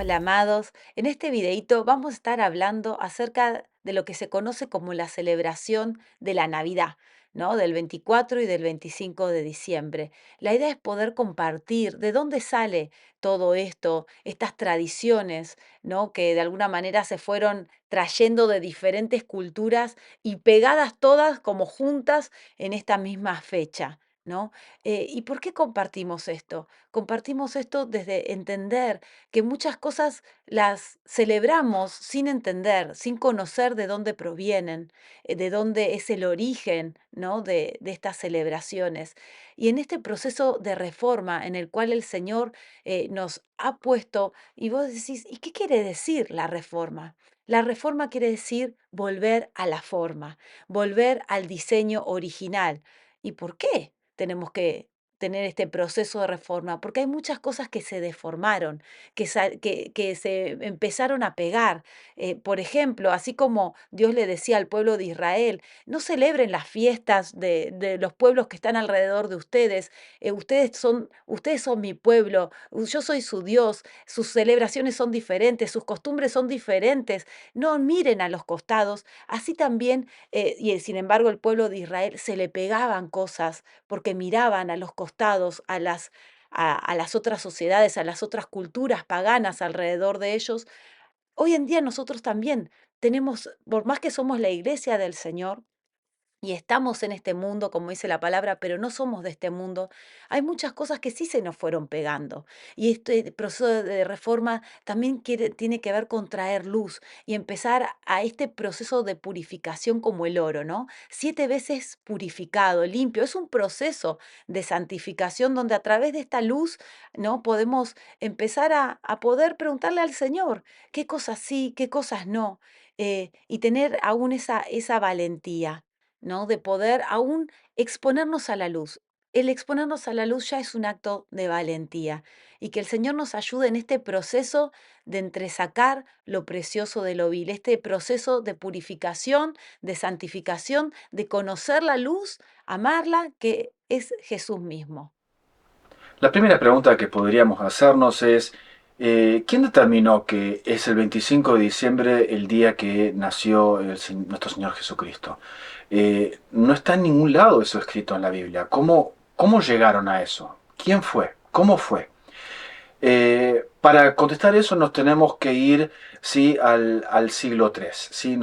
Hola amados, en este videito vamos a estar hablando acerca de lo que se conoce como la celebración de la Navidad, ¿no? Del 24 y del 25 de diciembre. La idea es poder compartir de dónde sale todo esto, estas tradiciones, ¿no? Que de alguna manera se fueron trayendo de diferentes culturas y pegadas todas como juntas en esta misma fecha, ¿no? ¿Y por qué compartimos esto? Compartimos esto desde entender que muchas cosas las celebramos sin entender, sin conocer de dónde provienen, de dónde es el origen, ¿no? de estas celebraciones. Y en este proceso de reforma en el cual el Señor nos ha puesto, y vos decís, ¿y qué quiere decir la reforma? La reforma quiere decir volver a la forma, volver al diseño original. ¿Y por qué tenemos que tener este proceso de reforma? Porque hay muchas cosas que se deformaron, que se empezaron a pegar. Por ejemplo, así como Dios le decía al pueblo de Israel, no celebren las fiestas de los pueblos que están alrededor de ustedes. Ustedes son mi pueblo, yo soy su Dios, sus celebraciones son diferentes, sus costumbres son diferentes. No miren a los costados. Así también, y sin embargo el pueblo de Israel se le pegaban cosas porque miraban a los costados, a las otras sociedades, a las otras culturas paganas alrededor de ellos. Hoy en día nosotros también tenemos, por más que somos la iglesia del Señor, y estamos en este mundo, como dice la palabra, pero no somos de este mundo. Hay muchas cosas que sí se nos fueron pegando. Y este proceso de reforma también tiene que ver con traer luz y empezar a este proceso de purificación como el oro, ¿no? 7 veces purificado, limpio. Es un proceso de santificación donde a través de esta luz, ¿no? Podemos empezar a poder preguntarle al Señor qué cosas sí, qué cosas no. Y tener aún esa valentía, ¿no? De poder aún exponernos a la luz. El exponernos a la luz ya es un acto de valentía y que el Señor nos ayude en este proceso de entresacar lo precioso de lo vil, este proceso de purificación, de santificación, de conocer la luz, amarla, que es Jesús mismo. La primera pregunta que podríamos hacernos es, ¿quién determinó que es el 25 de diciembre el día que nació nuestro Señor Jesucristo? No está en ningún lado eso escrito en la Biblia. ¿Cómo llegaron a eso? ¿Quién fue? ¿Cómo fue? Para contestar eso nos tenemos que ir, sí, al siglo III. ¿Sí?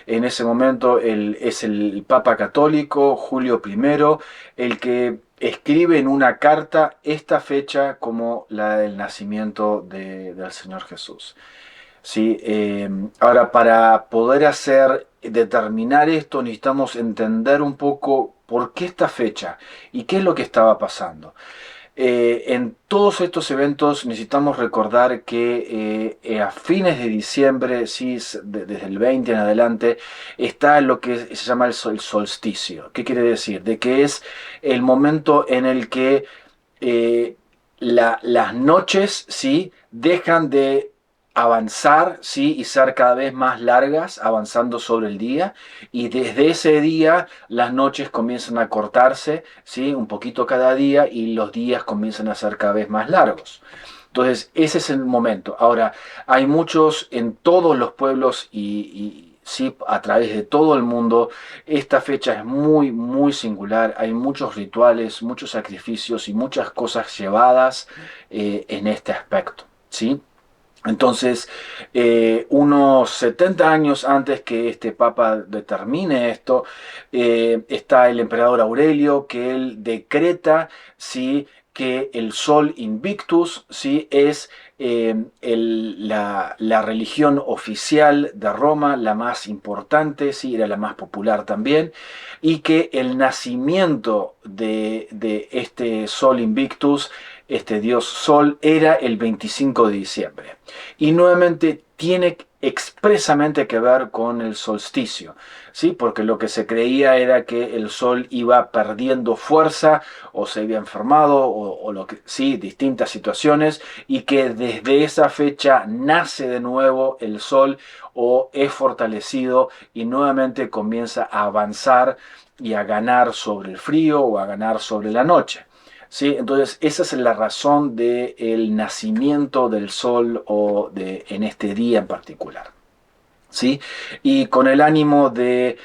En ese momento, es el Papa Católico, Julio I, el que escribe en una carta esta fecha como la del nacimiento del Señor Jesús. ¿Sí? Ahora, para poder determinar esto, necesitamos entender un poco por qué esta fecha y qué es lo que estaba pasando. En todos estos eventos necesitamos recordar que a fines de diciembre, sí, desde el 20 en adelante, está lo que se llama el solsticio. ¿Qué quiere decir? De que es el momento en el que eh, las noches, sí, dejan de avanzar, sí, y ser cada vez más largas, avanzando sobre el día, y desde ese día las noches comienzan a cortarse, sí, un poquito cada día, y los días comienzan a ser cada vez más largos. Entonces, ese es el momento. Ahora, hay muchos en todos los pueblos sí, a través de todo el mundo. Esta fecha es muy, muy singular. Hay muchos rituales, muchos sacrificios y muchas cosas llevadas en este aspecto, ¿sí? Entonces, unos 70 años antes que este papa determine esto, está el emperador Aurelio, que él decreta, ¿sí?, que el Sol Invictus, ¿sí?, es la religión oficial de Roma, la más importante, ¿sí?, era la más popular también, y que el nacimiento de este Sol Invictus, este dios Sol, era el 25 de diciembre. Y nuevamente tiene expresamente que ver con el solsticio, ¿sí? Porque lo que se creía era que el sol iba perdiendo fuerza o se había enfermado o lo que, sí, distintas situaciones, y que desde esa fecha nace de nuevo el sol o es fortalecido y nuevamente comienza a avanzar y a ganar sobre el frío o a ganar sobre la noche. ¿sí? Entonces, esa es la razón del nacimiento del sol en este día en particular. ¿Sí? Y con el ánimo de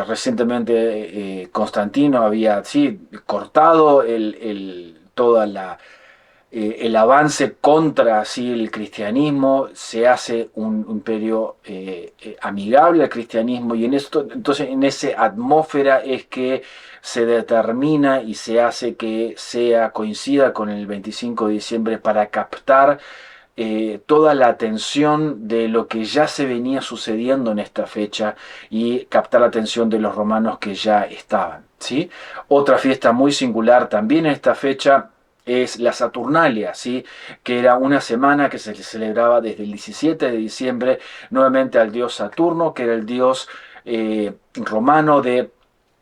recientemente Constantino había sí, cortado toda el avance contra así, el cristianismo, se hace un imperio amigable al cristianismo y en esto, entonces en esa atmósfera es que se determina y se hace que coincida con el 25 de diciembre para captar toda la atención de lo que ya se venía sucediendo en esta fecha y captar la atención de los romanos que ya estaban. ¿Sí? Otra fiesta muy singular también en esta fecha es la Saturnalia, ¿sí? Que era una semana que se celebraba desde el 17 de diciembre nuevamente al dios Saturno, que era el dios romano de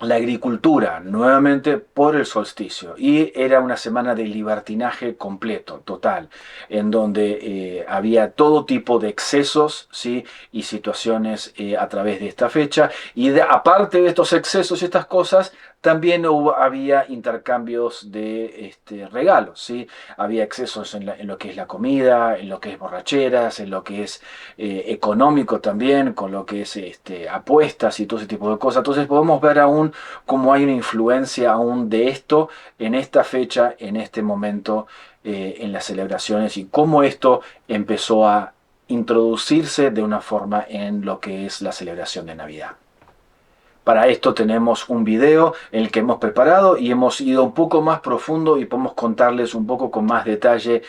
la agricultura, nuevamente por el solsticio. Y era una semana de libertinaje completo, total, en donde había todo tipo de excesos, ¿sí? Y situaciones a través de esta fecha. Y aparte de estos excesos y estas cosas, también había intercambios de regalos, ¿sí? Había excesos en lo que es la comida, en lo que es borracheras, en lo que es económico también, con lo que es apuestas y todo ese tipo de cosas. Entonces podemos ver aún cómo hay una influencia aún de esto en esta fecha, en este momento, en las celebraciones y cómo esto empezó a introducirse de una forma en lo que es la celebración de Navidad. Para esto tenemos un video en el que hemos preparado y hemos ido un poco más profundo y podemos contarles un poco con más detalle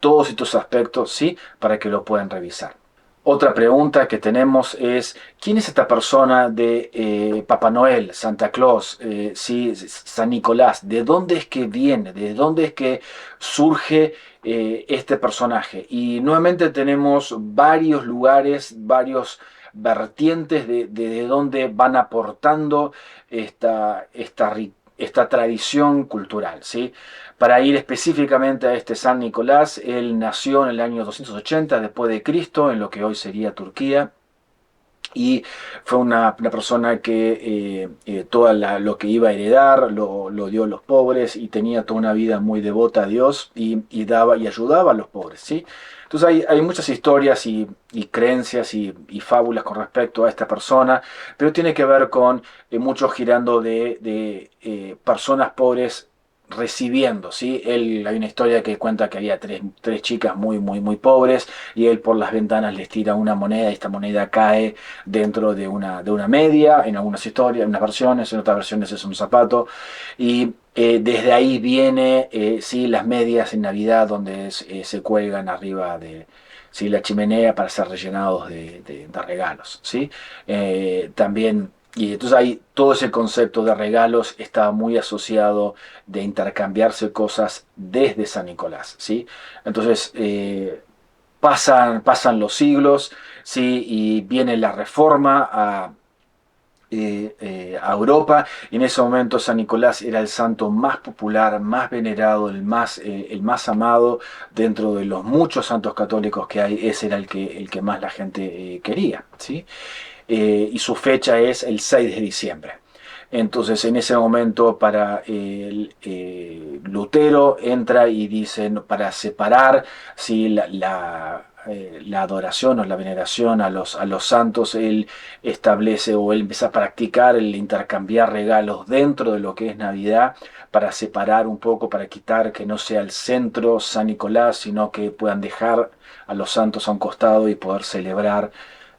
todos estos aspectos, ¿sí? Para que lo puedan revisar. Otra pregunta que tenemos es, ¿quién es esta persona de Papá Noel, Santa Claus, sí, San Nicolás? ¿De dónde es que viene? ¿De dónde es que surge este personaje? Y nuevamente tenemos varios lugares, varios vertientes de dónde van aportando esta tradición cultural, ¿sí? Para ir específicamente a este San Nicolás, él nació en el año 280 después de Cristo, en lo que hoy sería Turquía, y fue una persona que todo lo que iba a heredar lo dio a los pobres y tenía toda una vida muy devota a Dios y daba y ayudaba a los pobres, ¿sí? Entonces hay muchas historias y creencias y fábulas con respecto a esta persona, pero tiene que ver con mucho girando de personas pobres recibiendo, ¿sí? Hay una historia que cuenta que había tres chicas muy pobres y él por las ventanas les tira una moneda y esta moneda cae dentro de una media, en algunas historias, en unas versiones, en otras versiones es un zapato, y desde ahí viene, sí, las medias en Navidad donde se cuelgan arriba de sí, la chimenea para ser rellenados de regalos, ¿sí? También, y entonces ahí todo ese concepto de regalos está muy asociado de intercambiarse cosas desde San Nicolás, ¿sí? Entonces, pasan los siglos, ¿sí? Y viene la reforma a Europa, y en ese momento San Nicolás era el santo más popular, más venerado, el más amado dentro de los muchos santos católicos que hay, ese era el que más la gente quería, ¿sí? Y su fecha es el 6 de diciembre. Entonces, en ese momento, para Lutero entra y dice, no, para separar ¿sí? la adoración o la veneración a los santos, él establece o él empieza a practicar el intercambiar regalos dentro de lo que es Navidad para separar un poco, para quitar que no sea el centro San Nicolás, sino que puedan dejar a los santos a un costado y poder celebrar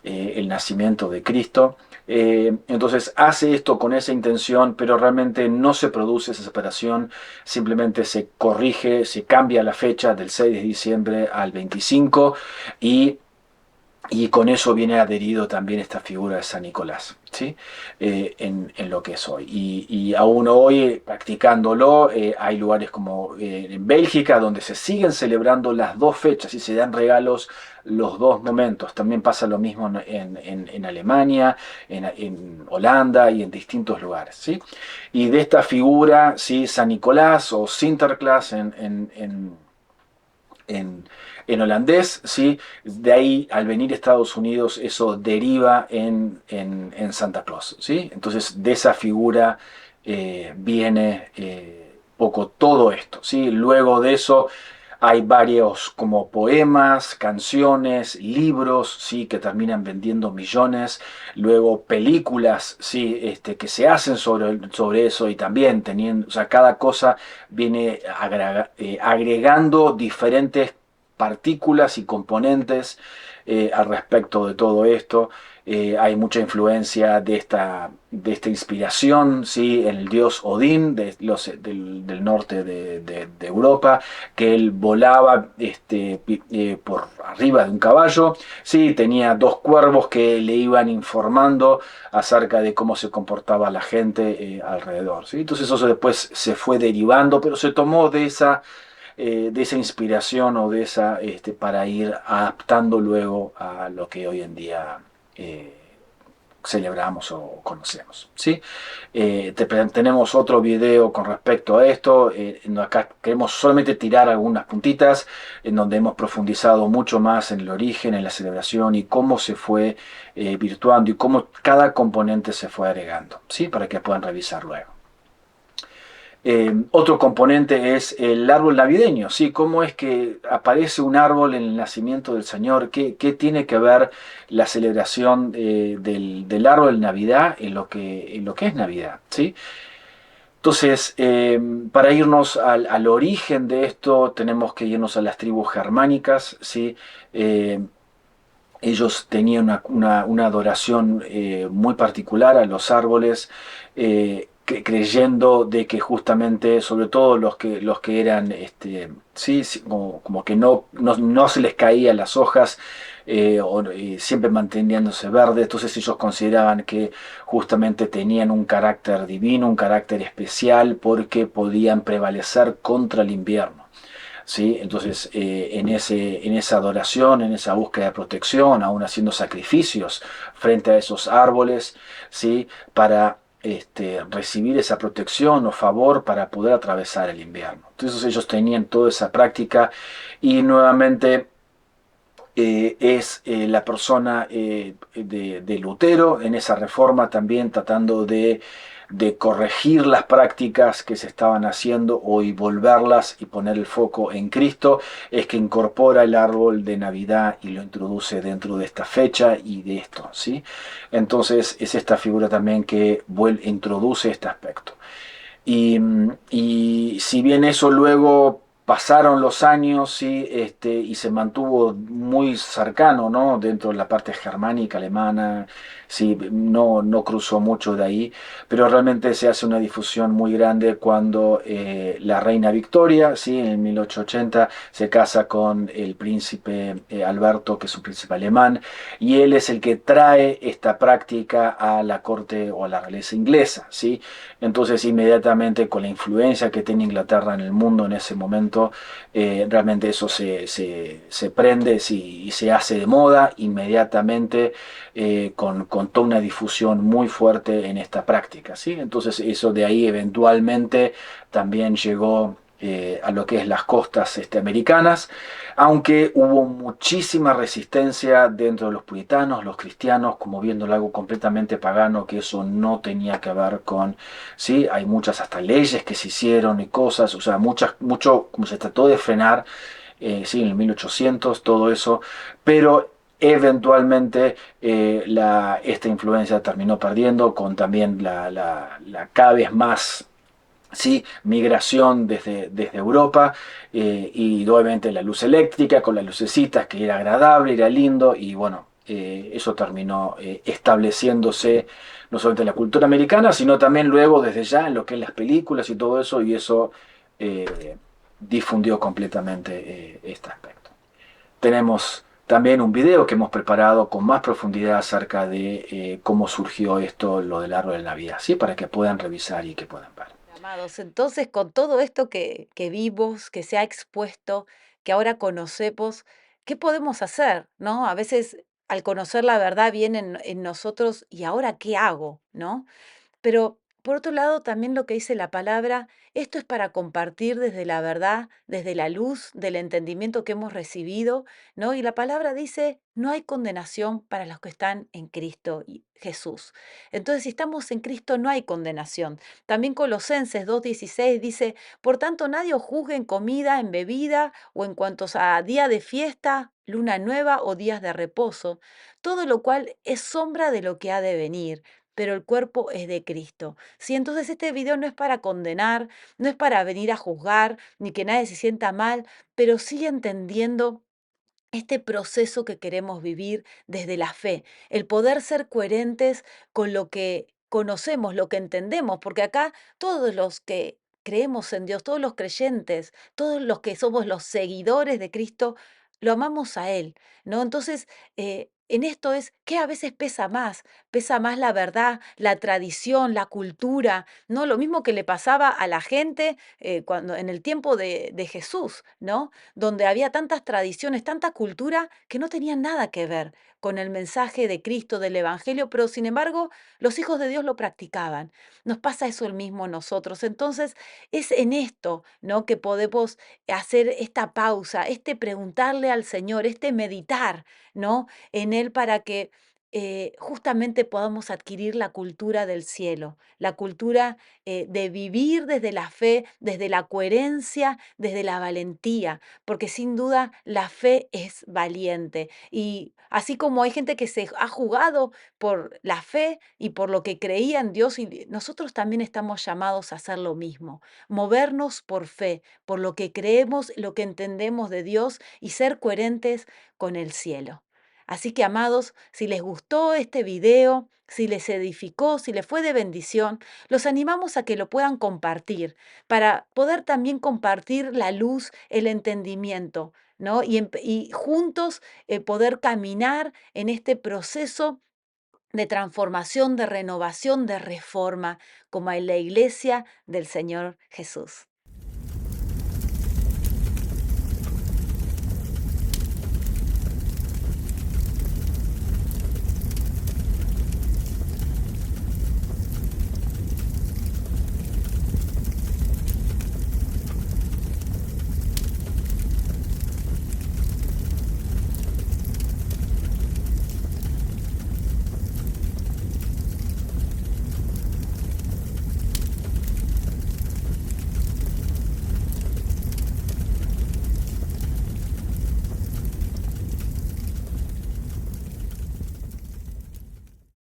el nacimiento de Cristo. Entonces hace esto con esa intención, pero realmente no se produce esa separación, simplemente se corrige, se cambia la fecha del 6 de diciembre al 25 y con eso viene adherido también esta figura de San Nicolás, ¿sí? En lo que es hoy. Y aún hoy, practicándolo, hay lugares como en Bélgica donde se siguen celebrando las dos fechas y se dan regalos los dos momentos. También pasa lo mismo en Alemania, en Holanda y en distintos lugares, ¿sí? Y de esta figura, ¿sí? San Nicolás o Sinterklaas en, en holandés, ¿sí? De ahí, al venir a Estados Unidos, eso deriva en Santa Claus, ¿sí? Entonces, de esa figura viene poco todo esto, ¿sí? Luego de eso hay varios como poemas, canciones, libros, sí, que terminan vendiendo millones. Luego películas, sí, que se hacen sobre eso y también teniendo, o sea, cada cosa viene agregando diferentes partículas y componentes al respecto de todo esto. Hay mucha influencia de esta inspiración, ¿sí? En el dios Odín del norte de Europa, que él volaba por arriba de un caballo, ¿sí? Tenía dos cuervos que le iban informando acerca de cómo se comportaba la gente alrededor, ¿sí? Entonces eso después se fue derivando, pero se tomó de esa inspiración o de esa para ir adaptando luego a lo que hoy en día eh, celebramos o conocemos. ¿Sí? Tenemos otro video con respecto a esto. Acá queremos solamente tirar algunas puntitas en donde hemos profundizado mucho más en el origen, en la celebración y cómo se fue virtuando y cómo cada componente se fue agregando, ¿sí? Para que puedan revisar luego. Otro componente es el árbol navideño, ¿sí? ¿Cómo es que aparece un árbol en el nacimiento del Señor? ¿Qué tiene que ver la celebración del árbol de Navidad en lo que es Navidad, ¿sí? Entonces, para irnos al origen de esto, tenemos que irnos a las tribus germánicas, ¿sí? Eh, Ellos tenían una adoración muy particular a los árboles, creyendo de que justamente, sobre todo los que eran, sí, sí, como que no se les caían las hojas, siempre manteniéndose verdes, entonces ellos consideraban que justamente tenían un carácter divino, un carácter especial, porque podían prevalecer contra el invierno. ¿Sí? Entonces, en esa adoración, en esa búsqueda de protección, aún haciendo sacrificios frente a esos árboles, ¿sí? Para recibir esa protección o favor para poder atravesar el invierno. Entonces ellos tenían toda esa práctica y nuevamente es la persona de Lutero en esa reforma también tratando de corregir las prácticas que se estaban haciendo o y volverlas y poner el foco en Cristo, es que incorpora el árbol de Navidad y lo introduce dentro de esta fecha y de esto, ¿sí? Entonces es esta figura también que introduce este aspecto. Y si bien eso luego pasaron los años, ¿sí? Y se mantuvo muy cercano, ¿no? Dentro de la parte germánica, alemana, sí, no cruzó mucho de ahí, pero realmente se hace una difusión muy grande cuando la reina Victoria, ¿sí? En 1880 se casa con el príncipe Alberto, que es un príncipe alemán, y él es el que trae esta práctica a la corte o a la realeza inglesa, ¿sí? Entonces, inmediatamente con la influencia que tiene Inglaterra en el mundo en ese momento, realmente eso se prende sí, y se hace de moda inmediatamente con toda una difusión muy fuerte en esta práctica, ¿sí? Entonces, eso de ahí eventualmente también llegó a lo que es las costas americanas, aunque hubo muchísima resistencia dentro de los puritanos, los cristianos, como viéndolo algo completamente pagano, que eso no tenía que ver con, ¿sí? Hay muchas hasta leyes que se hicieron y cosas, o sea, mucho como se trató de frenar, sí, en el 1800, todo eso, pero eventualmente esta influencia terminó perdiendo con también la cada vez más, ¿sí? Migración desde Europa y obviamente la luz eléctrica con las lucecitas que era agradable, era lindo y bueno, eso terminó estableciéndose no solamente en la cultura americana, sino también luego desde ya en lo que es las películas y todo eso y eso eh, difundió completamente este aspecto. Tenemos también un video que hemos preparado con más profundidad acerca de cómo surgió esto, lo del árbol de Navidad, ¿sí? Para que puedan revisar y que puedan ver. Amados, entonces con todo esto que vimos, que se ha expuesto, que ahora conocemos, ¿qué podemos hacer? ¿No? A veces al conocer la verdad viene en nosotros, ¿y ahora qué hago? ¿No? Pero Por otro lado, también lo que dice la palabra, esto es para compartir desde la verdad, desde la luz, del entendimiento que hemos recibido, ¿no? Y la palabra dice, no hay condenación para los que están en Cristo Jesús. Entonces, si estamos en Cristo, no hay condenación. También Colosenses 2:16 dice, por tanto, nadie os juzgue en comida, en bebida o en cuanto a día de fiesta, luna nueva o días de reposo, todo lo cual es sombra de lo que ha de venir, pero el cuerpo es de Cristo. Sí, entonces este video no es para condenar, no es para venir a juzgar, ni que nadie se sienta mal, pero sí entendiendo este proceso que queremos vivir desde la fe, el poder ser coherentes con lo que conocemos, lo que entendemos, porque acá todos los que creemos en Dios, todos los creyentes, todos los que somos los seguidores de Cristo, lo amamos a Él, ¿no? Entonces, en esto es que a veces pesa más la verdad, la tradición, la cultura, ¿no? Lo mismo que le pasaba a la gente cuando en el tiempo de Jesús, ¿no? Donde había tantas tradiciones, tanta cultura que no tenían nada que ver con el mensaje de Cristo, del Evangelio, pero sin embargo los hijos de Dios lo practicaban. Nos pasa eso el mismo a nosotros. Entonces es en esto, ¿no? Que podemos hacer esta pausa, este preguntarle al Señor, este meditar, ¿no? En Él para que justamente podamos adquirir la cultura del cielo, la cultura de vivir desde la fe, desde la coherencia, desde la valentía, porque sin duda la fe es valiente. Y así como hay gente que se ha jugado por la fe y por lo que creía en Dios, y nosotros también estamos llamados a hacer lo mismo, movernos por fe, por lo que creemos, lo que entendemos de Dios y ser coherentes con el cielo. Así que, amados, si les gustó este video, si les edificó, si les fue de bendición, los animamos a que lo puedan compartir para poder también compartir la luz, el entendimiento, ¿no? Y juntos poder caminar en este proceso de transformación, de renovación, de reforma, como en la iglesia del Señor Jesús.